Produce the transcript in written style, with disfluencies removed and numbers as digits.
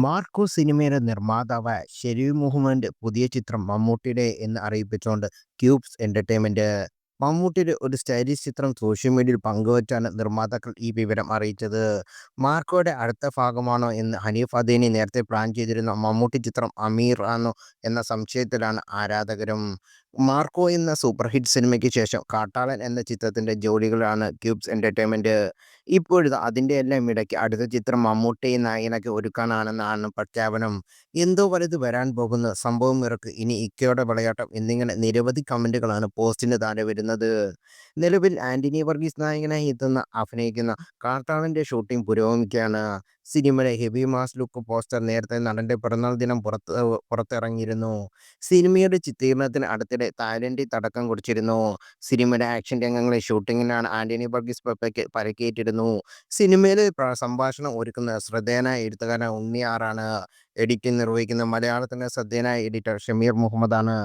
Marco സിനിമയുടെ നിർമ്മാതാവായ ഷെരീഫ് മുഹമ്മദ് പുതിയ ചിത്രം മമ്മൂട്ടിയുടെ എന്ന് അറിയിപ്പിച്ചുകൊണ്ട് ക്യൂബ്സ് എന്റർടൈൻമെന്റ് മമ്മൂട്ടിയുടെ ഒരു സ്റ്റൈലിഷ് ചിത്രം സോഷ്യൽ മീഡിയയിൽ പങ്കുവച്ചാണ് നിർമ്മാതാക്കൾ ഈ വിവരം അറിയിച്ചത്. മാർക്കോയുടെ അടുത്ത ഭാഗമാണോ എന്ന് ഹനീഫ് അദേനി നേരത്തെ പ്ലാൻ ചെയ്തിരുന്ന മമ്മൂട്ടി ചിത്രം അമീർ ആണോ എന്ന സംശയത്തിലാണ് ആരാധകരും. മാർക്കോ എന്ന സൂപ്പർ ഹിറ്റ് സിനിമയ്ക്ക് ശേഷം കാട്ടാളൻ എന്ന ചിത്രത്തിന്റെ ജോലികളാണ് ക്യൂബ്സ് എന്റർടൈൻമെന്റ്. ഇപ്പോഴിതാ അതിന്റെ എല്ലാം ഇടയ്ക്ക് അടുത്ത ചിത്രം മമ്മൂട്ടി നായകനാക്കി ഒരുക്കാനാണെന്നാണ് പ്രഖ്യാപനം. എന്തോ വലുത് വരാൻ പോകുന്നു, സംഭവം ഇറക്ക്, ഇനി ഇക്കയുടെ വിളയാട്ടം എന്നിങ്ങനെ നിരവധി കമന്റുകളാണ് പോസ്റ്റിന് താഴെ വരുന്നത്. നിലവിൽ ആന്റണി വർഗീസ് നായകനായി അഭിനയിക്കുന്ന കാട്ടാളന്റെ ഷൂട്ടിംഗ് പുരോഗമിക്കുകയാണ്. സിനിമയുടെ ഹെവി മാസ് ലുക്ക് പോസ്റ്റർ നേരത്തെ നടന്റെ പിറന്നാൾ ദിനം പുറത്തിറങ്ങിയിരുന്നു. സിനിമയുടെ ചിത്രീകരണത്തിന് അടുത്തിടെ തായ്ലൻഡിൽ തുടക്കം കുറിച്ചിരുന്നു. സിനിമയുടെ ആക്ഷൻ രംഗങ്ങളിലെ ഷൂട്ടിങ്ങിനാണ് ആന്റണി വർഗീസ് പെപ്പയ്ക്ക് പരിക്കേറ്റിരുന്നു. സിനിമയിലെ സംഭാഷണം ഒരുക്കുന്ന ശ്രദ്ധേയനായ എഴുത്തുകാരൻ ഉണ്ണി ആറാണ്. എഡിറ്റിംഗ് നിർവഹിക്കുന്ന മലയാളത്തിലെ ശ്രദ്ധേയനായ എഡിറ്റർ ഷമീർ മുഹമ്മദാണ്.